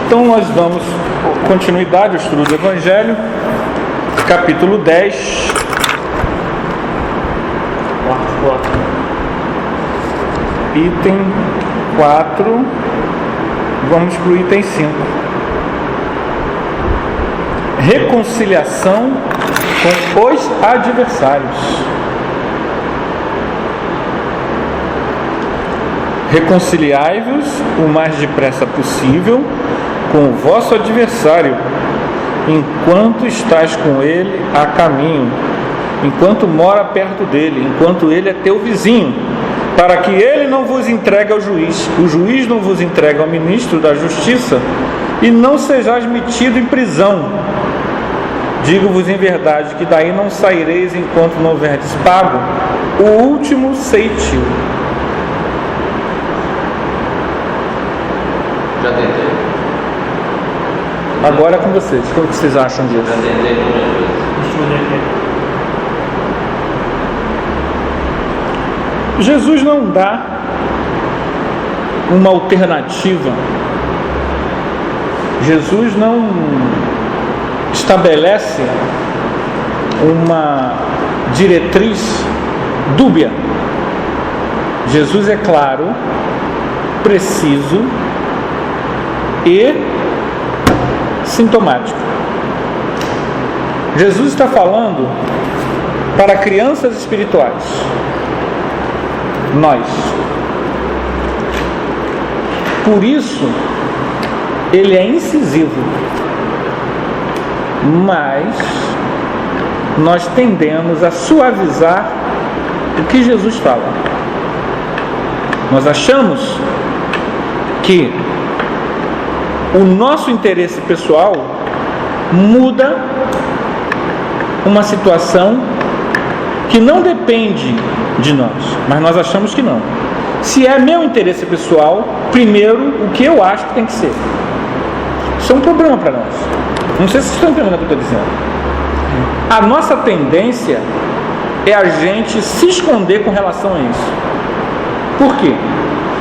Então nós damos continuidade ao estudo do Evangelho, capítulo 10. Item 4. Vamos para o item 5. Reconciliação com os adversários. Reconciliai-vos o mais depressa possível com o vosso adversário, enquanto estás com ele a caminho, enquanto mora perto dele, enquanto ele é teu vizinho, para que ele não vos entregue ao juiz, o juiz não vos entregue ao ministro da justiça, e não sejais metido em prisão. Digo-vos em verdade que daí não saireis enquanto não houverdes pago o último ceitil. Já tentei. Agora é com vocês. O que vocês acham disso? Já tentei muitas vezes. Deixa eu olhar aqui. Jesus não dá uma alternativa. Jesus não estabelece uma diretriz dúbia. Jesus é claro, preciso e sintomático. Jesus está falando para crianças espirituais, nós. Por isso ele é incisivo, mas nós tendemos a suavizar o que Jesus fala. Nós achamos que o nosso interesse pessoal muda uma situação que não depende de nós, mas nós achamos que não. Se é meu interesse pessoal, primeiro o que eu acho que tem que ser. Isso é um problema para nós. Não sei se vocês estão entendendo o que eu estou dizendo. A nossa tendência é a gente se esconder com relação a isso. Por quê?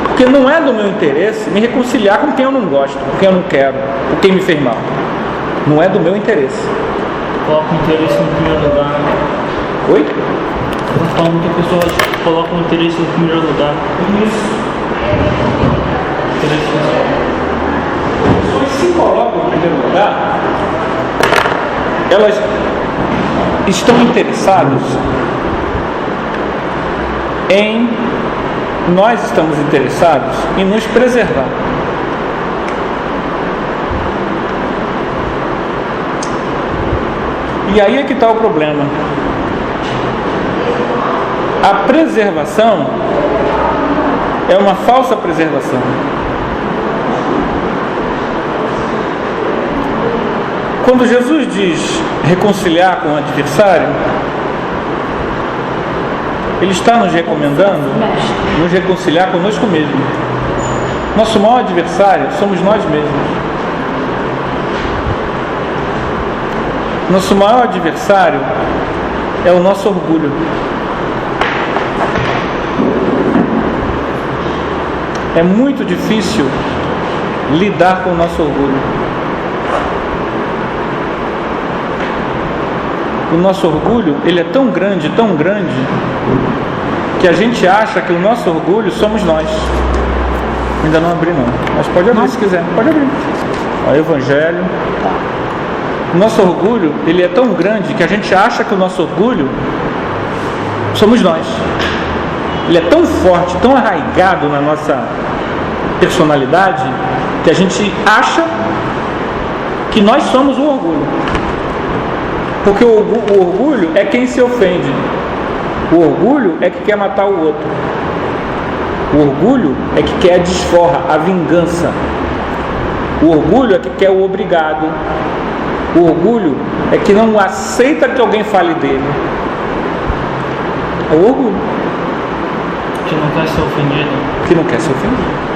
Porque não é do meu interesse me reconciliar com quem eu não gosto, com quem eu não quero, com quem me fez mal. Não é do meu interesse. Coloca o interesse no primeiro lugar. Oi? Eu estou falando que a pessoa coloca o interesse no primeiro lugar. Isso. Interesse pessoal. As pessoas se colocam no primeiro lugar, elas estão interessadas em... Nós estamos interessados em nos preservar. E aí é que está o problema. A preservação é uma falsa preservação. Quando Jesus diz reconciliar com o adversário, Ele está nos recomendando nos reconciliar conosco mesmo. Nosso maior adversário somos nós mesmos. Nosso maior adversário é o nosso orgulho. É muito difícil lidar com o nosso orgulho. O nosso orgulho, ele é tão grande, que a gente acha que o nosso orgulho somos nós. Ainda não abri não, mas pode abrir se quiser, pode abrir. Ó, Evangelho. O nosso orgulho, ele é tão grande que a gente acha que o nosso orgulho somos nós. Ele é tão forte, tão arraigado na nossa personalidade, que a gente acha que nós somos o orgulho. Porque o orgulho é quem se ofende. O orgulho é que quer matar o outro. O orgulho é que quer a desforra, a vingança. O orgulho é que quer o obrigado. O orgulho é que não aceita que alguém fale dele. É o orgulho. Que não quer ser ofendido. Que não quer ser ofendido.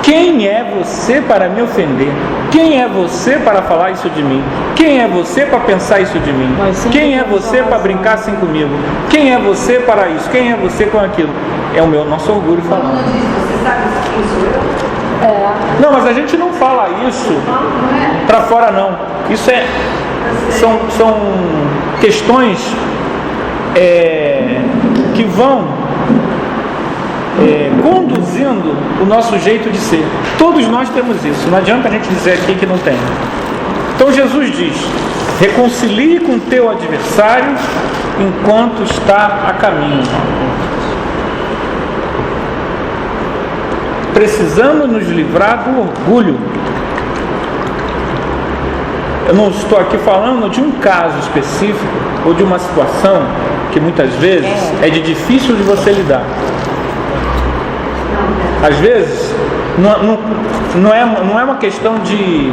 Quem é você para me ofender? Quem é você para falar isso de mim? Quem é você para pensar isso de mim? Quem é você para brincar assim comigo? Quem é você para isso? Quem é você com aquilo? É o nosso orgulho falando. Você sabe quem sou eu? Não, mas a gente não fala isso para fora, não. Isso são questões que vão conduzindo o nosso jeito de ser. Todos nós temos isso. Não adianta a gente dizer aqui que não tem. Então Jesus diz: reconcilie com teu adversário enquanto está a caminho. Precisamos nos livrar do orgulho. Eu não estou aqui falando de um caso específico ou de uma situação que muitas vezes é de difícil de você lidar. Às vezes não é uma questão de,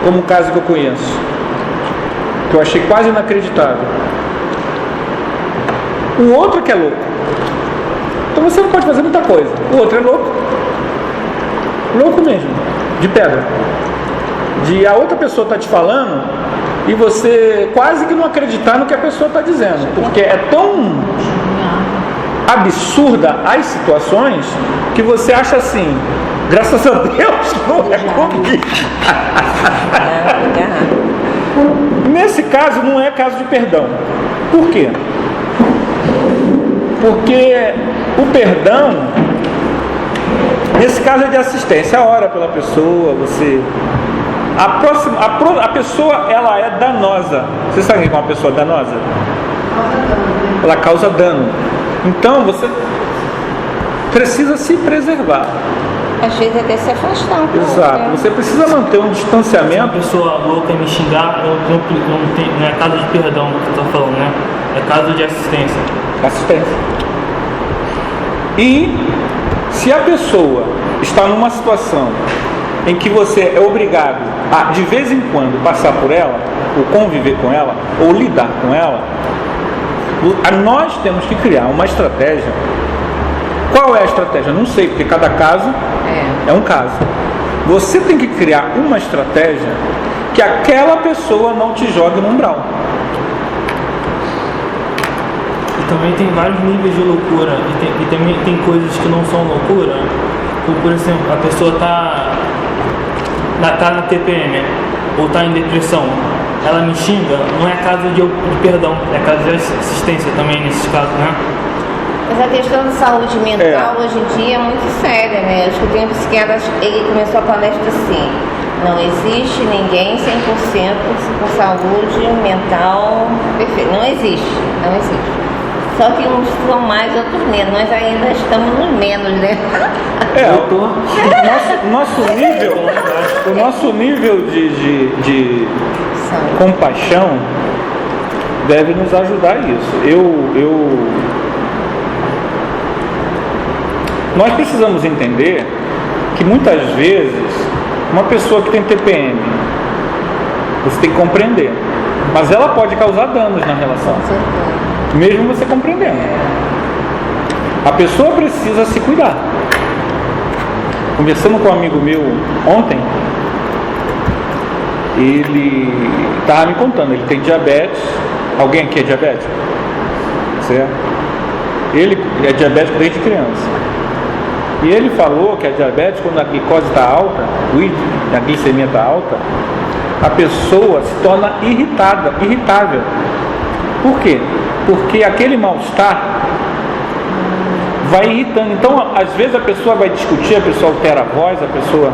como o caso que eu conheço, que eu achei quase inacreditável. O outro que é louco. Então você não pode fazer muita coisa. O outro é louco. Louco mesmo. De pedra. A outra pessoa está te falando e você quase que não acreditar no que a pessoa está dizendo. Porque é tão absurda as situações que você acha assim: graças a Deus não é comigo. Nesse caso não é caso de perdão. Por quê? Porque o perdão, nesse caso, é de assistência. Ora pela pessoa, você... A pessoa, ela é danosa. Você sabe o que é uma pessoa danosa? Ela causa dano. Então, você precisa se preservar. Às vezes até se afastar. Exato. Você precisa manter um distanciamento. Uma pessoa louca me xingar, não é caso de perdão que você está falando, né? É caso de assistência. Assistência. E se a pessoa está numa situação em que você é obrigado a, de vez em quando, passar por ela, ou conviver com ela, ou lidar com ela, nós temos que criar uma estratégia. Qual é a estratégia? Não sei, porque cada caso é um caso. Você tem que criar uma estratégia que aquela pessoa não te jogue no umbral. E também tem vários níveis de loucura. E também tem coisas que não são loucura. Como, por exemplo, a pessoa tá na TPM ou está em depressão. Ela me xinga, não é caso de perdão, é caso de assistência também nesses casos, né? Mas a questão de saúde mental hoje em dia é muito séria, né? Eu escutei um psiquiatra, ele começou a palestra assim: não existe ninguém 100% com saúde mental perfeita. Não existe. Só que uns são mais, outros menos. Nós ainda estamos no menos, né? O nosso nível de compaixão deve nos ajudar a isso. Nós precisamos entender que muitas vezes uma pessoa que tem TPM, você tem que compreender, mas ela pode causar danos na relação, mesmo você compreendendo. A pessoa precisa se cuidar. Conversando com um amigo meu ontem, ele estava me contando, ele tem diabetes. Alguém aqui é diabético? Certo? Ele é diabético desde criança. E ele falou que a diabetes, quando a glicose está alta, a glicemia está alta, a pessoa se torna irritável. Por quê? Porque aquele mal-estar vai irritando. Então, às vezes a pessoa vai discutir, a pessoa altera a voz, a pessoa...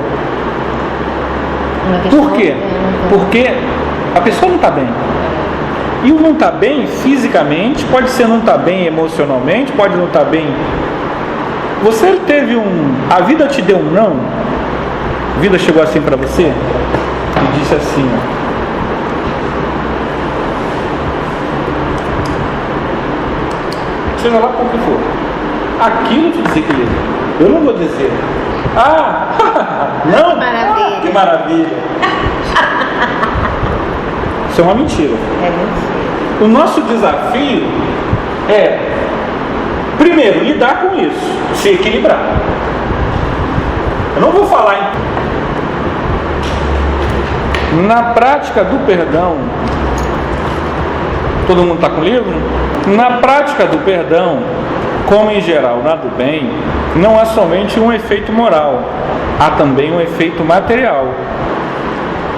Por quê? Porque a pessoa não está bem. E o não está bem fisicamente, pode ser não estar bem emocionalmente, pode não estar bem... Você teve a vida te deu um não? A vida chegou assim para você e disse assim, seja lá como que for, aquilo te desequilibra. Eu não vou dizer, não, maravilha. Que maravilha. Isso é uma mentira. É mentira. O nosso desafio é, primeiro, lidar com isso, se equilibrar. Eu não vou falar na prática do perdão. Todo mundo está com o livro? Na prática do perdão, como em geral nada do bem, não é somente um efeito moral, há também um efeito material.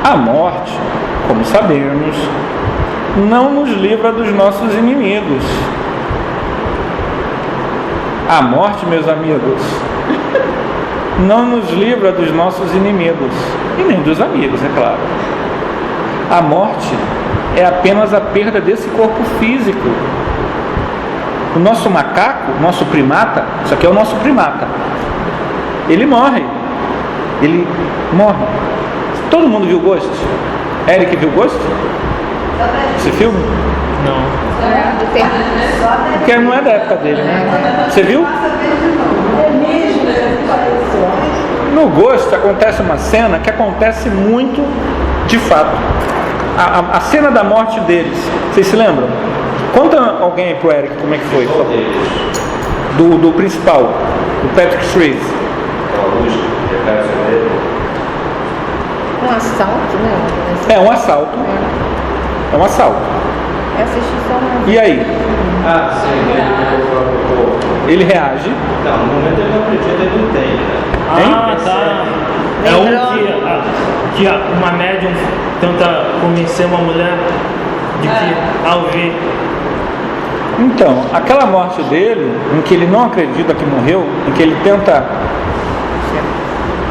A morte, como sabemos, não nos livra dos nossos inimigos. A morte, meus amigos, não nos livra dos nossos inimigos, e nem dos amigos, é claro. A morte é apenas a perda desse corpo físico. O nosso macaco, nosso primata, isso aqui é o nosso primata, ele morre. Ele morre. Todo mundo viu Ghost? Eric viu Ghost? Esse filme? Não. Porque não é da época dele, né? Você viu? No Ghost acontece uma cena que acontece muito de fato. A cena da morte deles, vocês se lembram? Conta alguém aí pro Eric como é que foi. Do principal, do Patrick Swayze. Um assalto, né? É um assalto. É um assalto. Eu assisti só uma. E aí? Ah, sim, Ele reage. Não, no momento ele não acredita, ele não tem, né? Ah, tá. É um que uma médium tenta convencer uma mulher de que ao ver. Então, aquela morte dele, em que ele não acredita que morreu, em que ele tenta,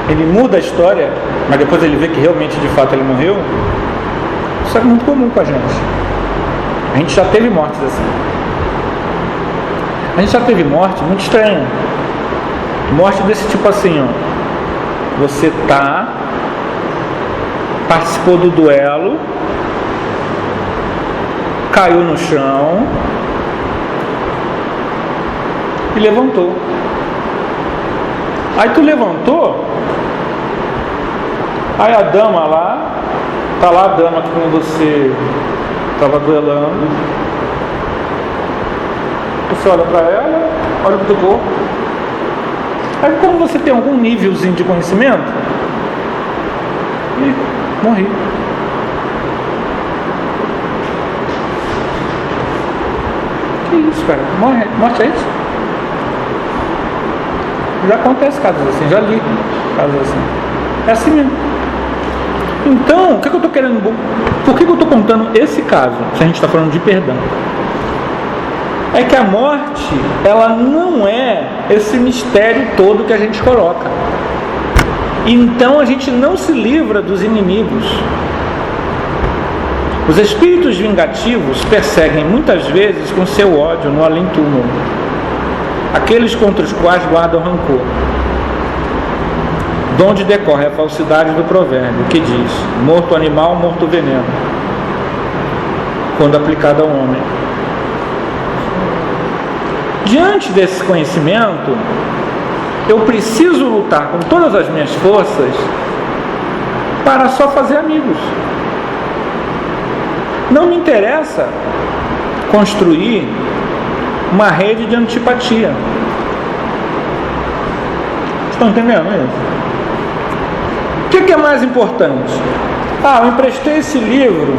ele muda a história, mas depois ele vê que realmente de fato ele morreu, isso é muito comum com a gente. A gente já teve mortes assim. A gente já teve morte muito estranha. Morte desse tipo assim, ó. Você participou do duelo, caiu no chão e levantou. Aí tu levantou, aí a dama lá, tá lá a dama que com você estava duelando, você olha para ela, olha para o teu corpo. Aí como você tem algum nívelzinho de conhecimento, e morri. Que isso, cara? Morte é isso? Já acontece casos assim, já li casos assim. É assim mesmo. Então, o que eu estou querendo? Por que eu estou contando esse caso? Se a gente está falando de perdão, é que a morte, ela não é esse mistério todo que a gente coloca. Então a gente não se livra dos inimigos. Os espíritos vingativos perseguem muitas vezes com seu ódio no além-túmulo aqueles contra os quais guardam rancor, de onde decorre a falsidade do provérbio que diz: morto animal, morto veneno, quando aplicado ao homem. Diante desse conhecimento, eu preciso lutar com todas as minhas forças para só fazer amigos. Não me interessa construir uma rede de antipatia. Estão entendendo isso? O que é mais importante? Eu emprestei esse livro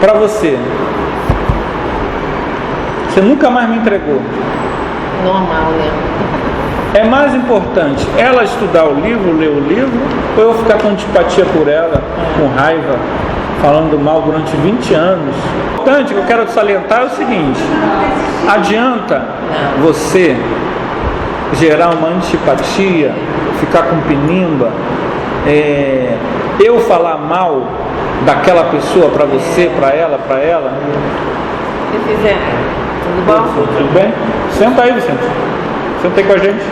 para você. Você nunca mais me entregou. Normal, né? É mais importante ela estudar o livro, ler o livro, ou eu ficar com antipatia por ela, com raiva, falando mal durante 20 anos? O importante que eu quero salientar é o seguinte: adianta você gerar uma antipatia, ficar com pinimba, eu falar mal daquela pessoa para você, para ela? Se fizer, tudo bom? Tudo bem? Senta aí, Vicente. Senta aí com a gente.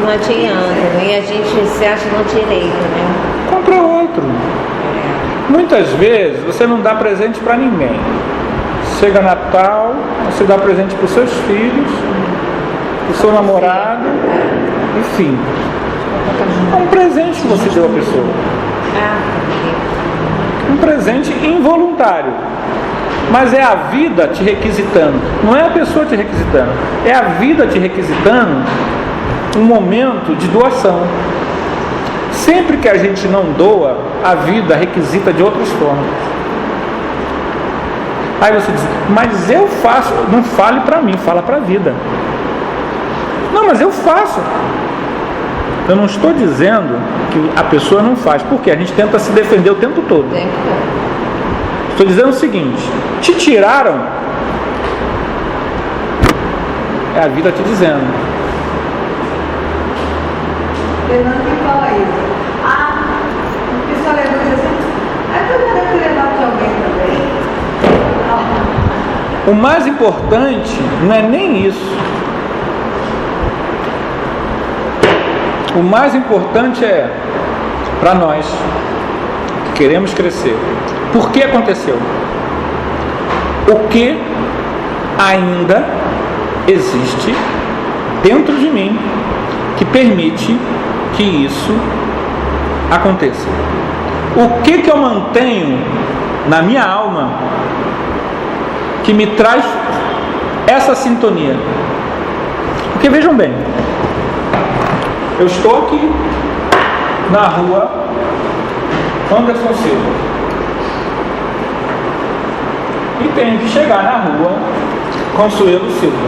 Não adianta, e a gente se acha no direito, né? Compra outro. Muitas vezes você não dá presente para ninguém. Chega Natal, você dá presente para os seus filhos, para o seu namorado, enfim. É um presente que você deu à pessoa. Um presente involuntário. Mas é a vida te requisitando. Não é a pessoa te requisitando. É a vida te requisitando um momento de doação. Sempre que a gente não doa, a vida requisita de outras formas. Aí você diz: mas eu faço. Não fale para mim, fala para a vida. Não, mas eu faço. Eu não estou dizendo que a pessoa não faz, porque a gente tenta se defender o tempo todo. Estou dizendo o seguinte: te tiraram, é a vida te dizendo. Fernando que fala isso. O pessoal levou e diz assim, eu vou ter levado de alguém também. O mais importante não é nem isso. O mais importante é, para nós, que queremos crescer, por que aconteceu? O que ainda existe dentro de mim que permite que isso aconteça? O que eu mantenho na minha alma que me traz essa sintonia? Porque vejam bem, eu estou aqui na rua Anderson Silva e tenho que chegar na rua Consuelo Silva.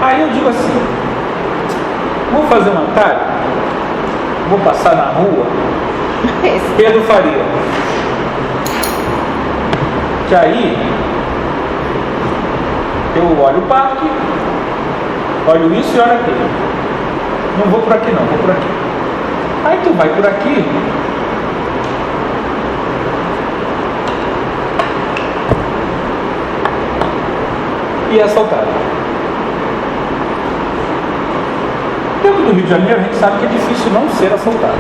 Aí eu digo assim, vou fazer um atalho, vou passar na rua Pedro Faria, que aí eu olho o parque, olho isso e olho aquilo. Não vou por aqui não, vou por aqui. Aí tu vai por aqui, e é assaltado. Dentro do Rio de Janeiro a gente sabe que é difícil não ser assaltado.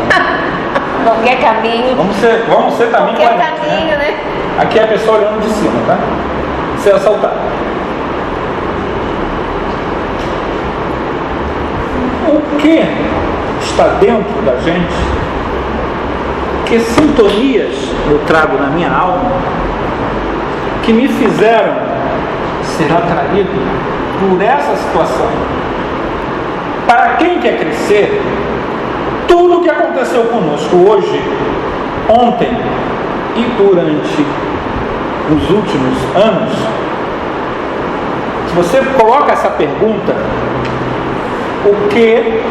Qualquer caminho. Vamos ser também Qualquer coerentes, caminho, né? Aqui é a pessoa olhando de cima, tá? Ser assaltado. O que está dentro da gente? Que sintonias eu trago na minha alma que me fizeram ser atraído por essa situação? Para quem quer crescer, tudo o que aconteceu conosco hoje, ontem e durante os últimos anos, se você coloca essa pergunta, o que,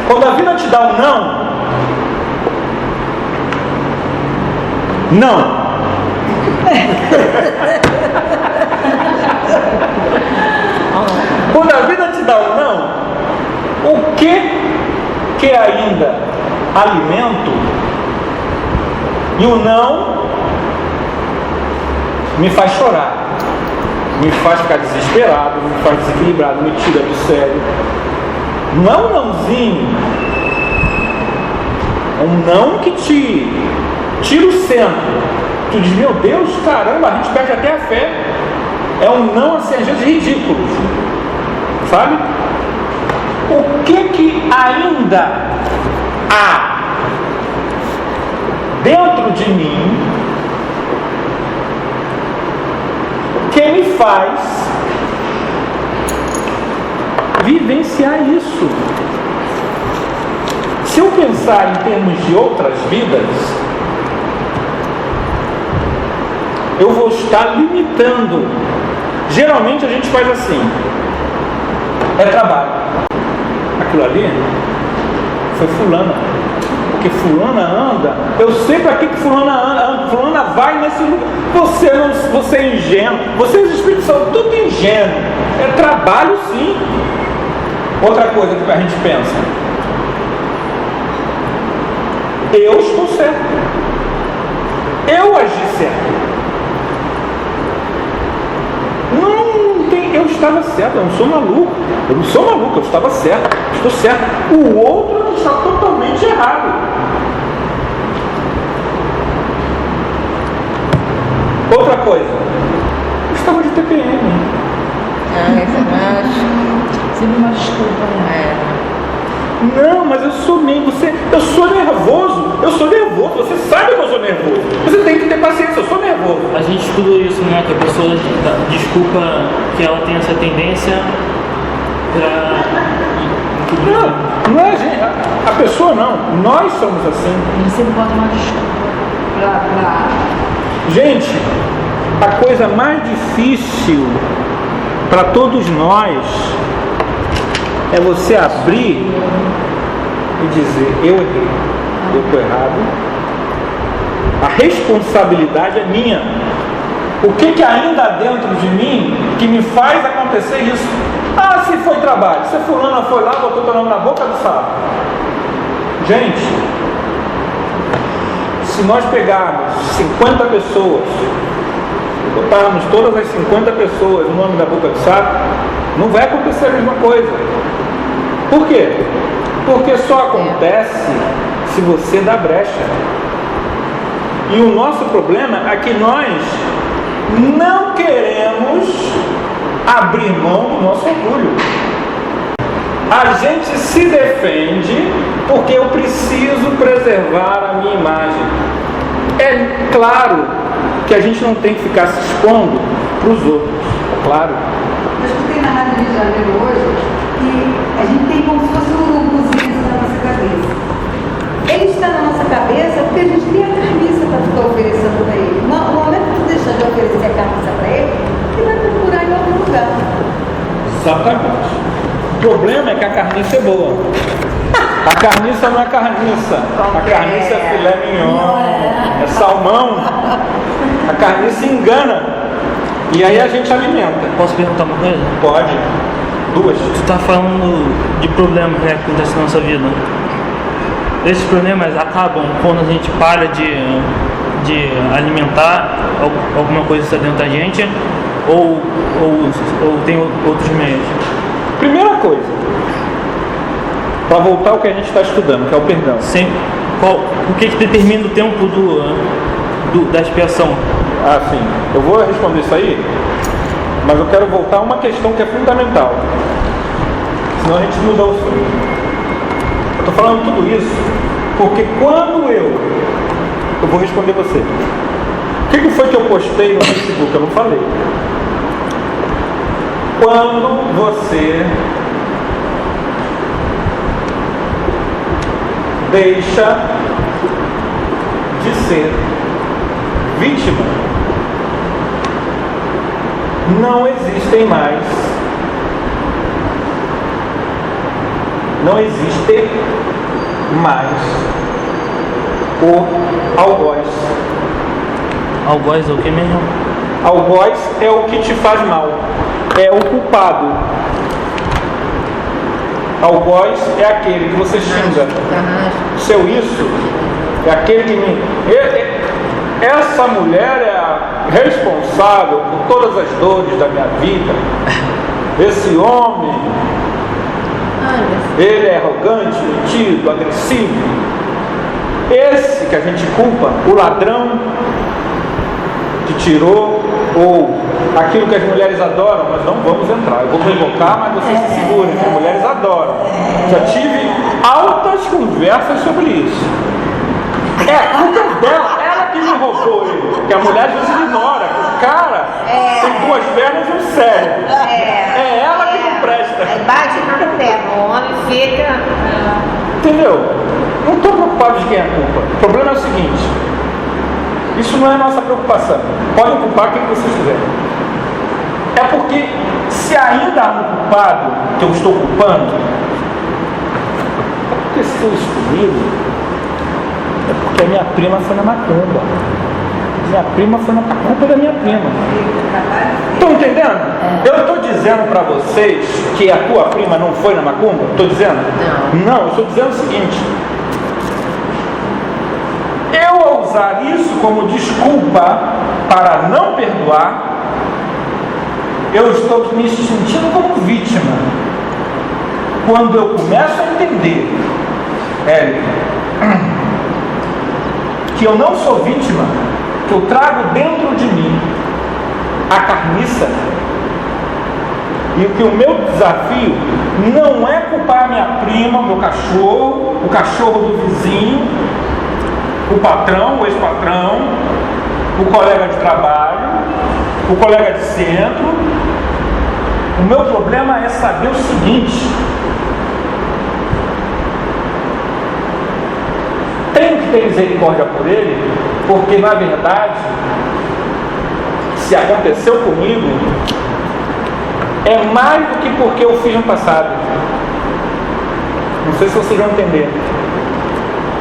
quando a vida te dá um não, quando a vida te dá um não, o que ainda alimento, e o não me faz chorar, me faz ficar desesperado, me faz desequilibrado, me tira do sério. Não é um nãozinho, um não que te tira o centro. Tu diz, meu Deus, caramba, a gente perde até a fé. É um não assim, às vezes ridículo, sabe? O que ainda há dentro de mim que me faz vivenciar isso? Se eu pensar em termos de outras vidas, eu vou estar limitando. Geralmente a gente faz assim, é trabalho. Aquilo ali foi fulana, porque fulana anda, eu sei para que fulana anda, fulana vai nesse lugar. Você é ingênuo, vocês espíritos são tudo ingênuo. É trabalho sim. Outra coisa que a gente pensa, eu estou certo, eu agi certo. Eu estava certo, eu não sou maluco, eu estava certo, estou certo. O outro está totalmente errado. Outra coisa, eu estava de TPM. Você me machuca, né? Não, mas eu sou nervoso, eu sou nervoso, você sabe que eu sou nervoso, você tem que ter paciência, eu sou nervoso. A gente estudou isso, né? Que a pessoa desculpa que ela tem essa tendência Não é a gente, a pessoa não, nós somos assim. Você não pode mais desculpa. Gente, a coisa mais difícil para todos nós é você abrir e dizer: eu errei, eu estou errado, a responsabilidade é minha. O que ainda há dentro de mim que me faz acontecer isso? Ah, se foi trabalho, se a fulana foi lá, botou teu nome na boca do sapo. Gente, se nós pegarmos 50 pessoas, botarmos todas as 50 pessoas no nome da boca do sapo, não vai acontecer a mesma coisa. Por quê? Porque só acontece se você dá brecha. E o nosso problema é que nós não queremos abrir mão do nosso orgulho. A gente se defende porque eu preciso preservar a minha imagem. É claro que a gente não tem que ficar se expondo para os outros, é claro. Eu escutei na Rádio Rio de Janeiro hoje que a gente tem como se fosse um urubuzinho na nossa cabeça. Ele está na nossa cabeça porque a gente tem a carniça para ficar oferecendo para ele. No momento que tu deixar de oferecer a carniça para ele, ele vai procurar em outro lugar. Exatamente. O problema é que a carniça é boa. A carniça não é carniça. A carniça é filé mignon, é salmão. A carniça engana. E aí a gente alimenta. Posso perguntar uma coisa? Pode. Duas. Tu está falando de problemas, né, que acontecem na nossa vida. Esses problemas acabam quando a gente para de alimentar alguma coisa que está dentro da gente, ou tem outros meios? Primeira coisa, para voltar ao que a gente está estudando, que é o perdão. O que determina o tempo da expiação? Ah, sim. Eu vou responder isso aí, mas eu quero voltar a uma questão que é fundamental. Senão a gente muda o assunto. Eu estou falando tudo isso porque quando eu vou responder você. O que foi que eu postei no Facebook? Eu não falei. Quando você deixa de ser vítima, não existe mais o algoz. Algoz é o que mesmo? Algoz é o que te faz mal, é o culpado. Algoz é aquele que você xinga. Seu isso é aquele que me... Essa mulher é a responsável por todas as dores da minha vida. Esse homem, ele é arrogante, metido, agressivo. Esse que a gente culpa, o ladrão que tirou, ou aquilo que as mulheres adoram, nós não vamos entrar. Eu vou provocar, mas vocês se segurem, que as mulheres adoram. Já tive altas conversas sobre isso. É a culpa dela, ela que me roubou ele. Porque a mulher às vezes ignora que o cara tem duas pernas e um cérebro. É ela que não presta. Bate na perna, o homem fica. Entendeu? Não estou preocupado de quem é a culpa. O problema é o seguinte: isso não é nossa preocupação. Podem culpar quem vocês quiserem. É porque se ainda há um culpado que eu estou culpando, é porque se isso comigo, é porque a minha prima foi na macumba. Minha prima foi na culpa da minha prima. Estão entendendo? Eu estou dizendo para vocês que a tua prima não foi na macumba? Estou dizendo? Não, eu estou dizendo o seguinte: eu ao usar isso como desculpa para não perdoar, eu estou me sentindo como vítima. Quando eu começo a entender, que eu não sou vítima, que eu trago dentro de mim a carniça, e que o meu desafio não é culpar minha prima, o meu cachorro, o cachorro do vizinho, o patrão, o ex-patrão, o colega de trabalho, o colega de centro. O meu problema é saber o seguinte: tenho que ter misericórdia por ele, porque na verdade, se aconteceu comigo, é mais do que porque eu fiz no passado. Não sei se vocês vão entender,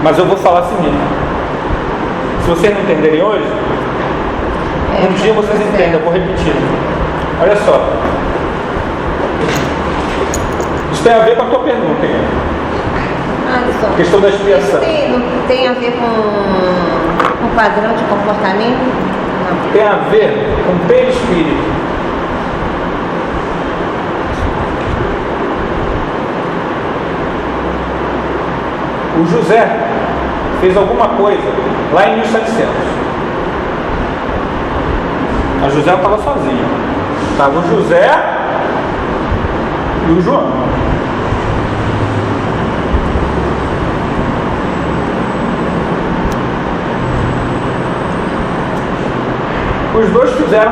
mas eu vou falar assim mesmo. Se vocês não entenderem hoje, um dia vocês entendem, eu vou repetir. Olha só. Isso tem a ver com a tua pergunta, hein? A questão da expiação. Tem a ver com o padrão de comportamento? Não. Tem a ver com perispírito. O José fez alguma coisa lá em 1700. A José estava sozinho. Estava o José e o João. Os dois fizeram,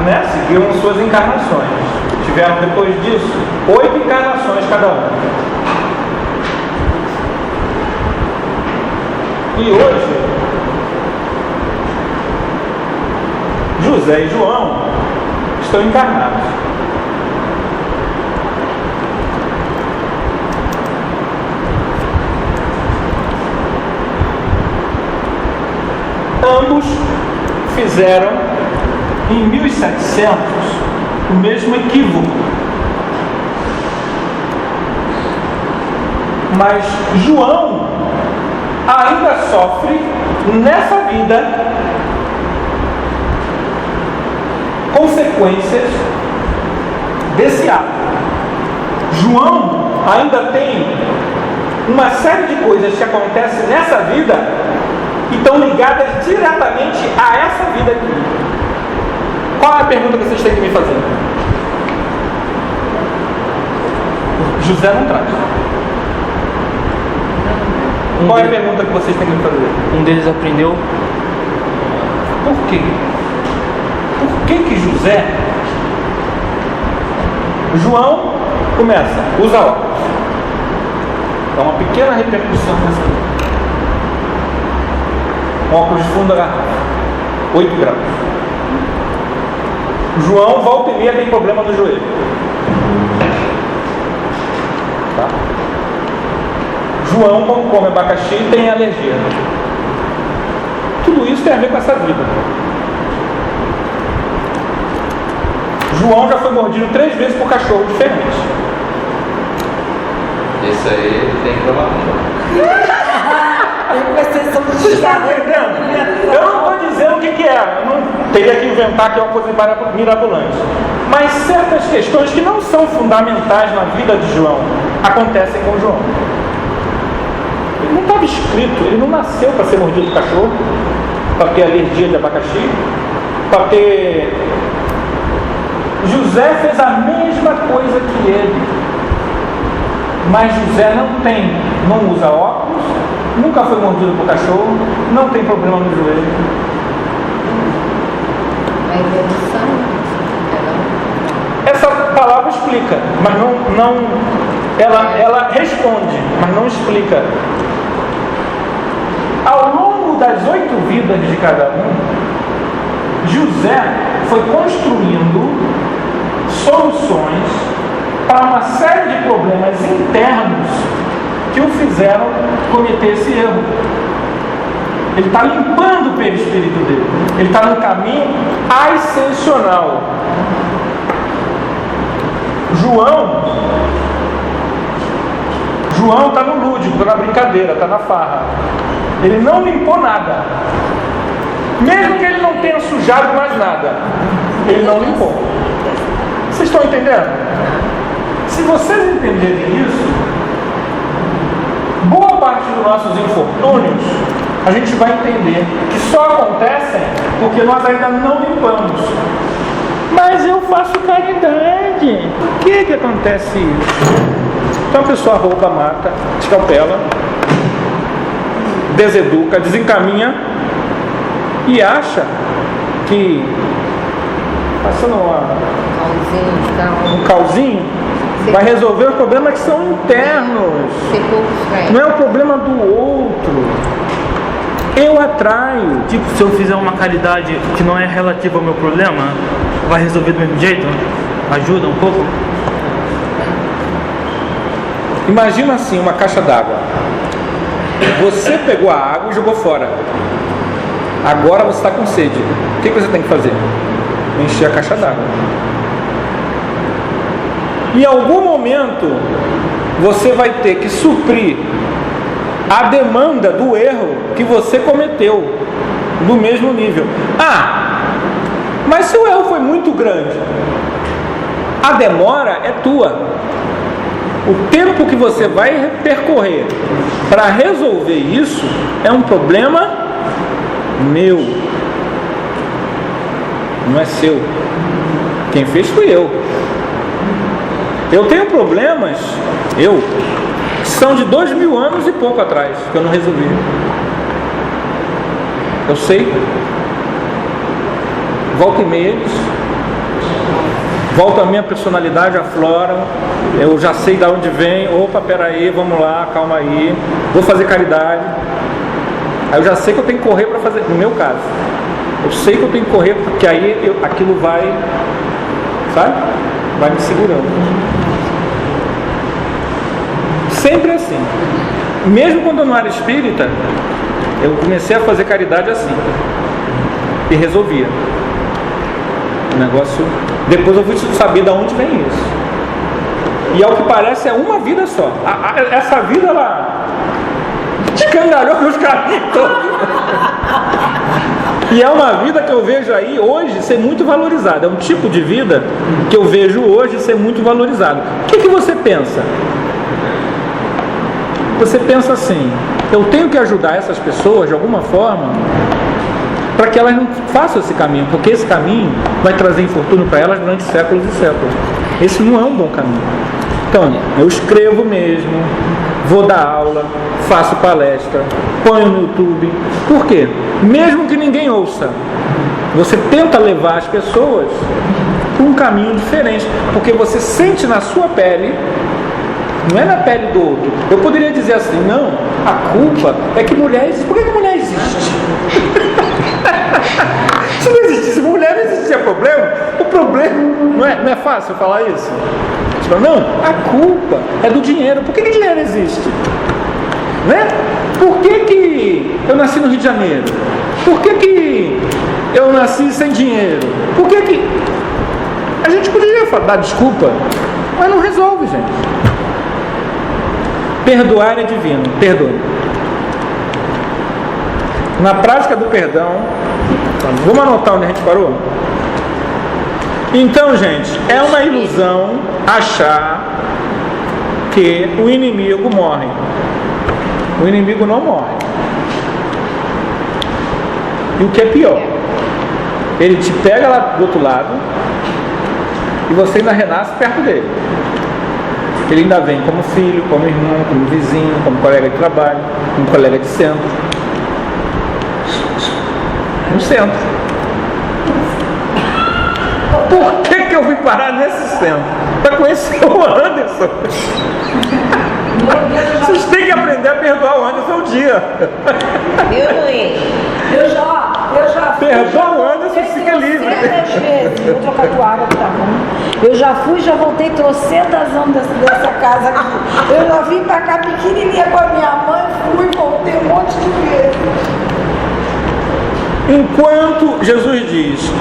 né, seguiram suas encarnações. Tiveram depois disso 8 encarnações cada um. E hoje, José e João estão encarnados. Ambos fizeram em 1700 o mesmo equívoco. Mas João ainda sofre nessa vida consequências desse ato. João ainda tem uma série de coisas que acontecem nessa vida e estão ligadas diretamente a essa vida aqui. Qual é a pergunta que vocês têm que me fazer? José não traz. Qual é a pergunta que vocês têm que me fazer? Um deles aprendeu. Por quê? Por que José? João começa, usa óculos. Dá uma pequena repercussão nessa aqui. Um óculos de fundo da garrafa. 8 graus. João, volta e meia, tem problema no joelho. Tá? João, quando come abacaxi, tem alergia. Tudo isso tem a ver com essa vida. João já foi mordido 3 vezes por cachorro diferente. Esse aí tem que provar. Vocês estão entendendo? Eu não estou dizendo o que é. Eu não teria que inventar que é uma coisa mirabolante. Mas certas questões que não são fundamentais na vida de João acontecem com João. Ele não estava escrito, ele não nasceu para ser mordido por cachorro, para ter alergia de abacaxi, para ter... José fez a mesma coisa que ele, mas José não usa óculos, nunca foi mordido por cachorro, não tem problema no joelho. A evolução. Essa palavra explica, mas ela responde, mas não explica. Ao longo das 8 vidas de cada um, José foi construindo soluções para uma série de problemas internos que o fizeram cometer esse erro. Ele está limpando o perispírito dele. Ele está no caminho ascensional. João está no lúdico, está na brincadeira, está na farra. Ele não limpou nada. Mesmo que ele não tenha sujado mais nada, ele não limpou. Vocês estão entendendo? Se vocês entenderem isso, boa parte dos nossos infortúnios a gente vai entender que só acontecem porque nós ainda não limpamos. Mas eu faço caridade. Por que acontece isso? Então a pessoa rouba, mata, escalpela, deseduca, desencaminha e acha que passando um calzinho vai resolver os problemas que são internos. Não é o problema do outro. Eu atraio. Tipo, se eu fizer uma caridade que não é relativa ao meu problema, vai resolver do mesmo jeito? Ajuda um pouco? Imagina assim, uma caixa d'água. Você pegou a água e jogou fora. Agora você está com sede. O que você tem que fazer? Encher a caixa d'água. Em algum momento, você vai ter que suprir a demanda do erro que você cometeu no mesmo nível. Mas se o erro foi muito grande, a demora é tua. O tempo que você vai percorrer para resolver isso é um problema meu, não é seu. Quem fez fui eu. Eu tenho problemas, que são de 2000 anos e pouco atrás, que eu não resolvi. Eu sei. Volta e meia, volta a minha personalidade, aflora. Eu já sei de onde vem. Opa, peraí, vamos lá, calma aí. Vou fazer caridade. Aí eu já sei que eu tenho que correr para fazer, no meu caso. Eu sei que eu tenho que correr, porque aí aquilo vai, sabe? Vai me segurando. Sempre assim. Mesmo quando eu não era espírita, eu comecei a fazer caridade assim. E resolvia. O negócio... Depois eu fui saber de onde vem isso. E ao que parece é uma vida só. Essa vida, ela escangalhou meus caminhos todos. E é uma vida que eu vejo aí hoje ser muito valorizada. É um tipo de vida que eu vejo hoje ser muito valorizado. O que você pensa? Você pensa assim: eu tenho que ajudar essas pessoas de alguma forma para que elas não façam esse caminho, porque esse caminho vai trazer infortúnio para elas durante séculos e séculos. Esse não é um bom caminho. Então, eu escrevo mesmo, vou dar aula, faço palestra, ponho no YouTube. Por quê? Mesmo que ninguém ouça, você tenta levar as pessoas para um caminho diferente, porque você sente na sua pele, não é na pele do outro. Eu poderia dizer assim: não, a culpa é que mulher existe. Por que mulher existe? Se não existisse mulher, não existia problema. O problema, não é fácil falar isso? Você fala: não, a culpa é do dinheiro. Por que dinheiro existe? Né? Por que eu nasci no Rio de Janeiro? Por que eu nasci sem dinheiro? Por que a gente poderia dar desculpa, mas não resolve, gente. Perdoar é divino. Perdoe. Na prática do perdão, vamos anotar onde a gente parou? Então, gente, é uma ilusão achar que o inimigo morre. O inimigo não morre. E o que é pior, ele te pega lá do outro lado e você ainda renasce perto dele. Ele ainda vem como filho, como irmão, como vizinho, como colega de trabalho, como colega de centro. No centro. Por que eu vim parar nesse centro? Para conhecer o Anderson. Vocês têm que aprender a perdoar o Anderson um dia. Eu já Perdoa o Anderson e fica livre. Vezes. Vou trocar tua água que tá ruim. Eu já fui, já voltei trocentas anos dessa casa aqui. Eu já vim pra cá pequenininha com a minha mãe, fui, voltei um monte de vezes. Enquanto Jesus diz: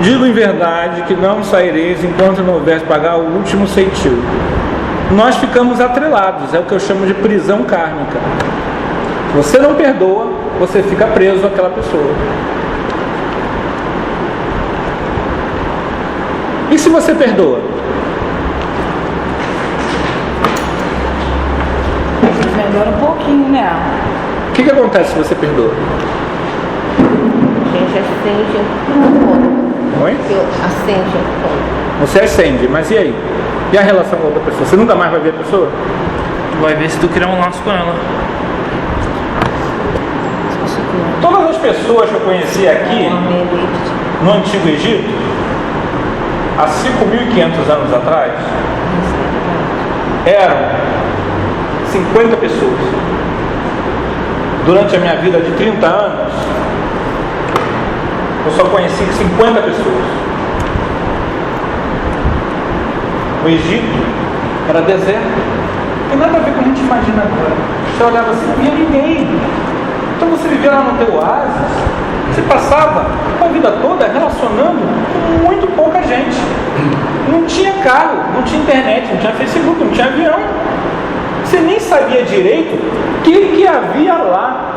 digo em verdade que não saireis enquanto não houver pagar o último ceitil. Nós ficamos atrelados, é o que eu chamo de prisão kármica. Se você não perdoa, você fica preso àquela pessoa. E se você perdoa? Melhora um pouquinho, né? O que acontece se você perdoa? A gente acende um pouco. Oi? Acende um pouco. Você acende, mas e aí? E a relação com a outra pessoa? Você nunca mais vai ver a pessoa? Vai ver se tu criar um laço com ela. Todas as pessoas que eu conheci aqui no Antigo Egito, há 5.500 anos atrás, eram 50 pessoas. Durante a minha vida de 30 anos, eu só conheci 50 pessoas. O Egito era deserto. Não tem nada a ver com o que a gente imagina agora. Você olhava assim, não via ninguém. Então você vivia lá no teu oásis, você passava a vida toda relacionando com muito pouca gente. Não tinha carro, não tinha internet, não tinha Facebook, não tinha avião. Você nem sabia direito o que havia lá.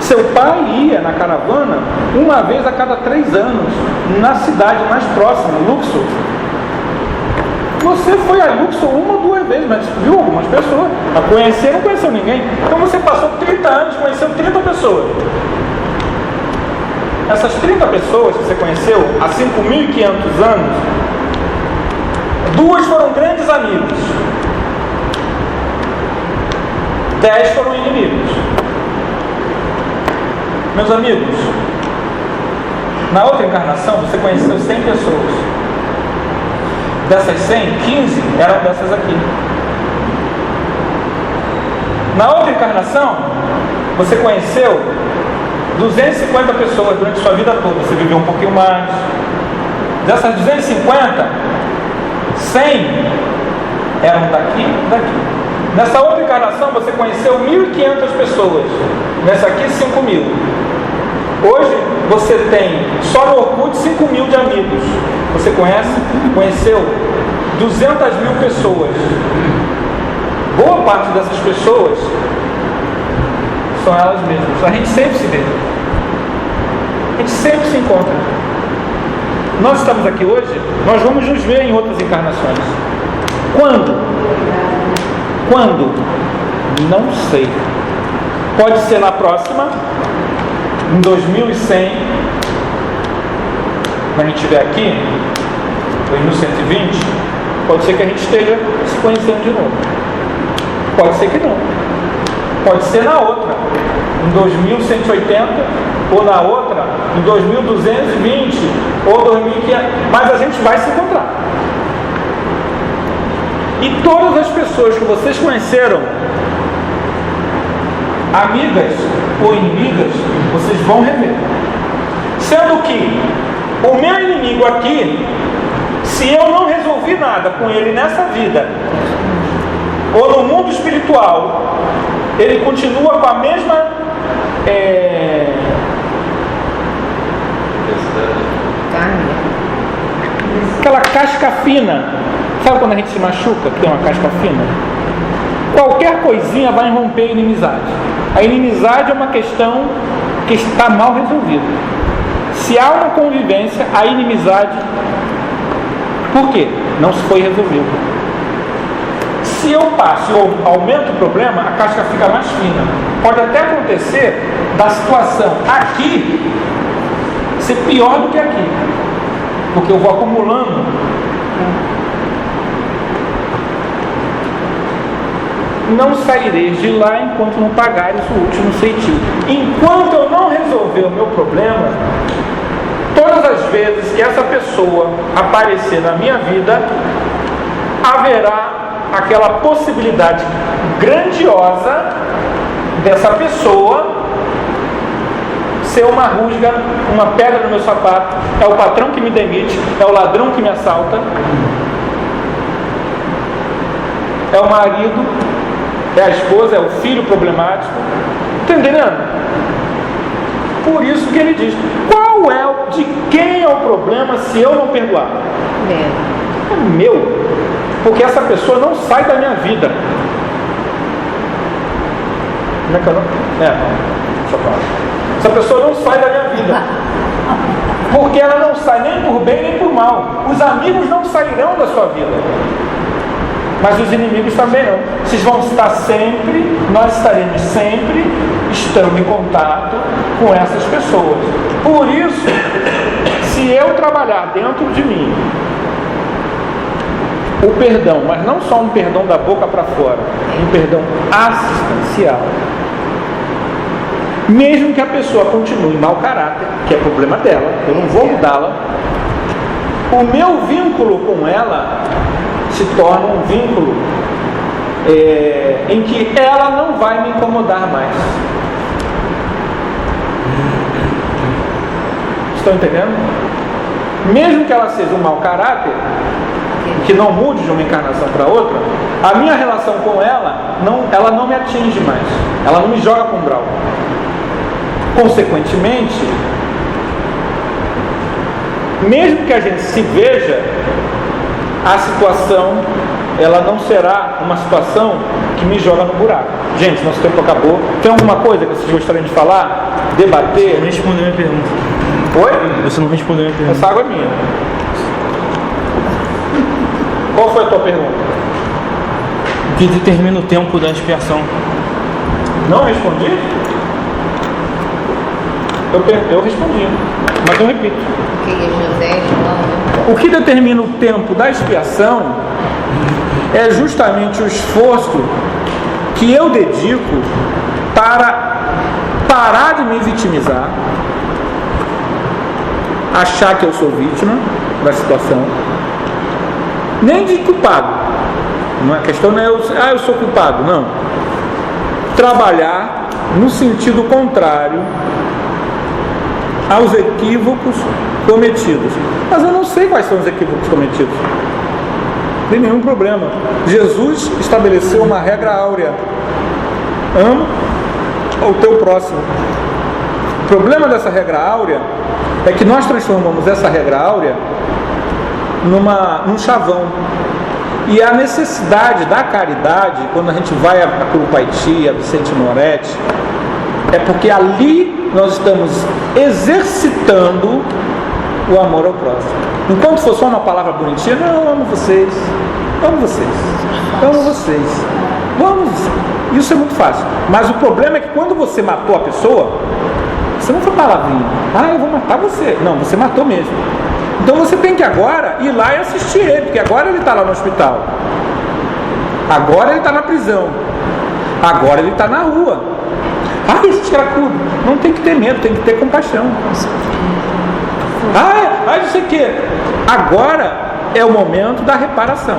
Seu pai ia na caravana uma vez a cada 3 anos, na cidade mais próxima, Luxor. Você foi a Luxor 1 ou 2 vezes, mas viu algumas pessoas. A conhecer, não conheceu ninguém. Então você passou 30 anos, conheceu 30 pessoas. Essas 30 pessoas que você conheceu há 5.500 anos, 2 foram grandes amigos, 10 foram inimigos. Meus amigos, na outra encarnação você conheceu 100 pessoas. Dessas 100, 15 eram dessas aqui. Na outra encarnação, você conheceu 250 pessoas durante sua vida toda. Você viveu um pouquinho mais. Dessas 250, 100 eram daqui e daqui. Nessa outra encarnação, você conheceu 1.500 pessoas. Nessa aqui, 5.000. Hoje, você tem, só no Orkut, 5.000 de amigos. Você conheceu 200.000 pessoas. Boa parte dessas pessoas são elas mesmas. A gente sempre se vê. A gente sempre se encontra. Nós estamos aqui hoje, nós vamos nos ver em outras encarnações. Quando? Quando? Não sei. Pode ser na próxima, em 2100, quando a gente estiver aqui, 2120, pode ser que a gente esteja se conhecendo de novo. Pode ser que não. Pode ser na outra, em 2180, ou na outra, em 2220, ou 2500, mas a gente vai se encontrar. E todas as pessoas que vocês conheceram, amigas ou inimigas, vocês vão rever. Sendo que o meu inimigo aqui, se eu não resolvi nada com ele nessa vida, ou no mundo espiritual, ele continua com a mesma aquela casca fina. Sabe quando a gente se machuca, que tem uma casca fina? Qualquer coisinha vai romper a inimizade. A inimizade é uma questão que está mal resolvida. Se há uma convivência, a inimizade, por quê? Não se foi resolvido. Se eu passo ou aumento o problema, a casca fica mais fina. Pode até acontecer da situação aqui ser pior do que aqui, porque eu vou acumulando. Não saireis de lá enquanto não pagares o último ceitil. Enquanto eu não resolver o meu problema, todas as vezes que essa pessoa aparecer na minha vida, haverá aquela possibilidade grandiosa dessa pessoa ser uma rusga, uma pedra no meu sapato, é o patrão que me demite, é o ladrão que me assalta, é o marido, é a esposa, é o filho problemático. Está entendendo? Por isso que ele diz: de quem é o problema se eu não perdoar? É meu. Porque essa pessoa não sai da minha vida. Como é que eu não? Deixa eu falar. Essa pessoa não sai da minha vida. Porque ela não sai nem por bem nem por mal. Os amigos não sairão da sua vida. Mas os inimigos também não. Vocês vão estar sempre, nós estaremos sempre estando em contato com essas pessoas. Por isso, se eu trabalhar dentro de mim o perdão, mas não só um perdão da boca para fora, um perdão assistencial, mesmo que a pessoa continue mau caráter, que é problema dela, eu não vou mudá-la, o meu vínculo com ela se torna um vínculo em que ela não vai me incomodar mais. Estão entendendo? Mesmo que ela seja um mau caráter, que não mude de uma encarnação para outra, a minha relação com ela não me atinge mais, ela não me joga para um umbral. Consequentemente, mesmo que a gente se veja, a situação ela não será uma situação que me joga no buraco. Gente, nosso tempo acabou. Tem alguma coisa que vocês gostariam de falar? Debater? Não respondeu minha pergunta. Oi? Você não respondeu minha pergunta. Essa água é minha. Qual foi a tua pergunta? O que determina o tempo da expiação? Não respondi? Eu respondi, mas eu repito. Que José, João, O que determina o tempo da expiação é justamente o esforço que eu dedico para parar de me vitimizar, achar que eu sou vítima da situação, nem de culpado. A questão não é eu sou culpado, não. Trabalhar no sentido contrário aos equívocos cometidos. Mas eu não sei quais são os equívocos cometidos. Não tem nenhum problema. Jesus estabeleceu uma regra áurea: ama o teu próximo. O problema dessa regra áurea é que nós transformamos essa regra áurea num chavão. E a necessidade da caridade, quando a gente vai a Curupaiti, a Vicente Moretti, é porque ali nós estamos exercitando o amor ao próximo. Enquanto for só uma palavra bonitinha, não, eu amo vocês, amo vocês, amo vocês, vamos. Isso é muito fácil. Mas o problema é que quando você matou a pessoa, você não foi palavrinha, eu vou matar você. Não, você matou mesmo. Então você tem que agora ir lá e assistir ele, porque agora ele está lá no hospital, agora ele está na prisão, agora ele está na rua. Esse cracudo, não tem que ter medo, tem que ter compaixão. Não sei o que. Agora é o momento da reparação.